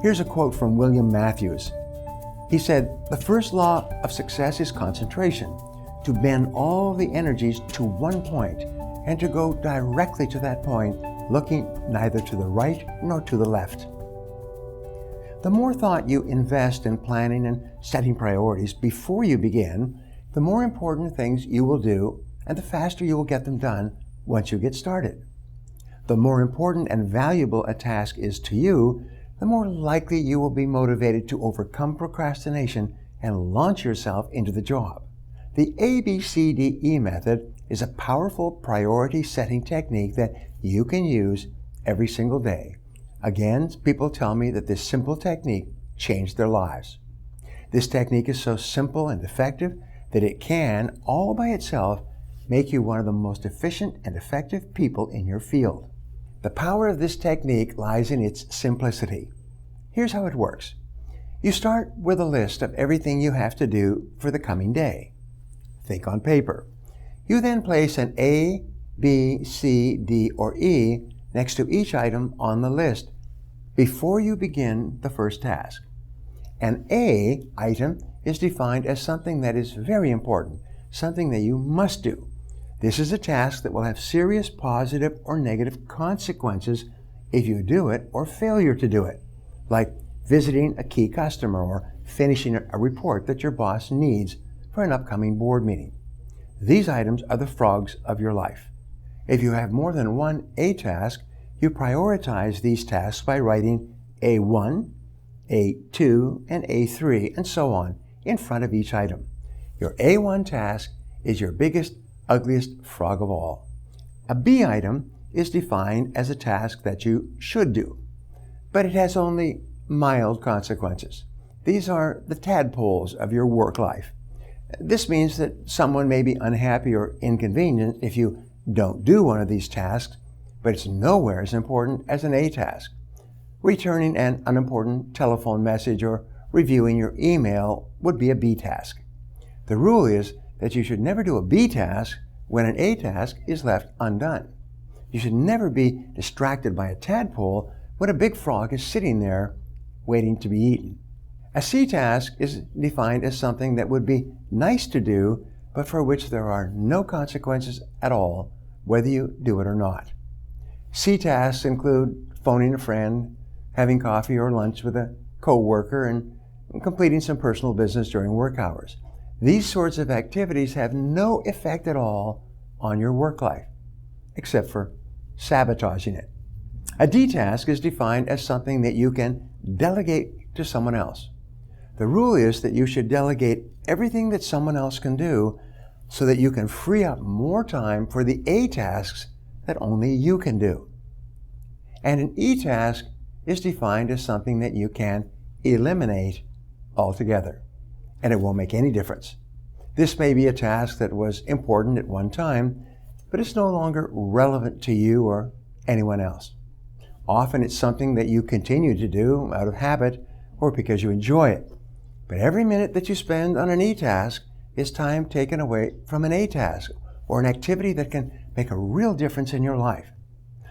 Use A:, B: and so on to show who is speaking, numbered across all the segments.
A: Here's a quote from William Matthews. He said, "The first law of success is concentration, to bend all the energies to one point and to go directly to that point, looking neither to the right nor to the left." The more thought you invest in planning and setting priorities before you begin, the more important things you will do and the faster you will get them done once you get started. The more important and valuable a task is to you, the more likely you will be motivated to overcome procrastination and launch yourself into the job. The ABCDE method is a powerful priority setting technique that you can use every single day. Again, people tell me that this simple technique changed their lives. This technique is so simple and effective that it can, all by itself, make you one of the most efficient and effective people in your field. The power of this technique lies in its simplicity. Here's how it works. You start with a list of everything you have to do for the coming day. Think on paper. You then place an A, B, C, D, or E next to each item on the list before you begin the first task. An A item is defined as something that is very important, something that you must do. This is a task that will have serious positive or negative consequences if you do it or failure to do it, like visiting a key customer or finishing a report that your boss needs for an upcoming board meeting. These items are the frogs of your life. If you have more than one A task, you prioritize these tasks by writing A1, A2, and A3, and so on, in front of each item. Your A1 task is your biggest, ugliest frog of all. A B item is defined as a task that you should do, but it has only mild consequences. These are the tadpoles of your work life. This means that someone may be unhappy or inconvenienced if you don't do one of these tasks, but it's nowhere as important as an A task. Returning an unimportant telephone message or reviewing your email would be a B task. The rule is that you should never do a B task when an A task is left undone. You should never be distracted by a tadpole when a big frog is sitting there waiting to be eaten. A C task is defined as something that would be nice to do, but for which there are no consequences at all, whether you do it or not. C tasks include phoning a friend, having coffee or lunch with a co-worker, and completing some personal business during work hours. These sorts of activities have no effect at all on your work life, except for sabotaging it. A D task is defined as something that you can delegate to someone else. The rule is that you should delegate everything that someone else can do so that you can free up more time for the A tasks that only you can do. And an E task is defined as something that you can eliminate altogether, and it won't make any difference. This may be a task that was important at one time, but it's no longer relevant to you or anyone else. Often it's something that you continue to do out of habit or because you enjoy it. But every minute that you spend on an E task is time taken away from an A task or an activity that can make a real difference in your life.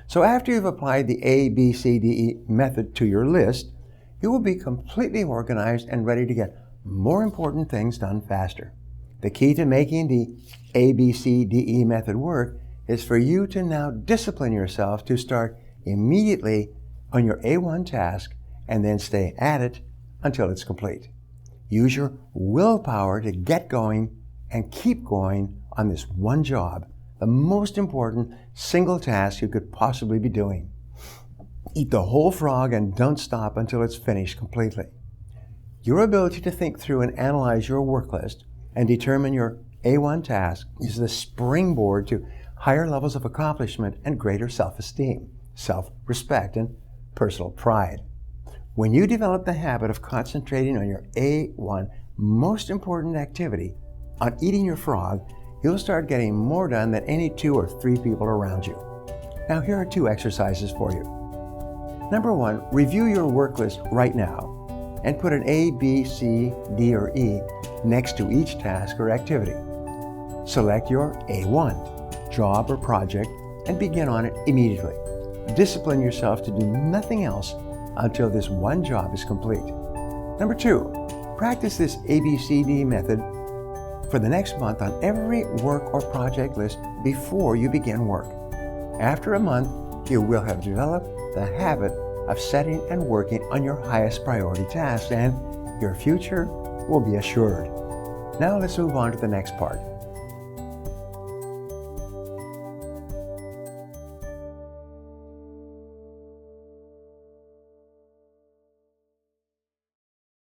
A: So after you've applied the ABCDE method to your list, you will be completely organized and ready to get more important things done faster. The key to making the ABCDE method work is for you to now discipline yourself to start immediately on your A1 task and then stay at it until it's complete. Use your willpower to get going and keep going on this one job, the most important single task you could possibly be doing. Eat the whole frog and don't stop until it's finished completely. Your ability to think through and analyze your work list and determine your A1 task is the springboard to higher levels of accomplishment and greater self-esteem, self-respect, and personal pride. When you develop the habit of concentrating on your A1 most important activity, on eating your frog, you'll start getting more done than any 2 or 3 people around you. Now here are 2 exercises for you. Number 1, review your work list right now and put an A, B, C, D, or E next to each task or activity. Select your A1, job or project, and begin on it immediately. Discipline yourself to do nothing else until this one job is complete. Number 2, practice this ABCDE method for the next month on every work or project list before you begin work. After a month, you will have developed the habit of setting and working on your highest priority tasks, and your future will be assured. Now let's move on to the next part.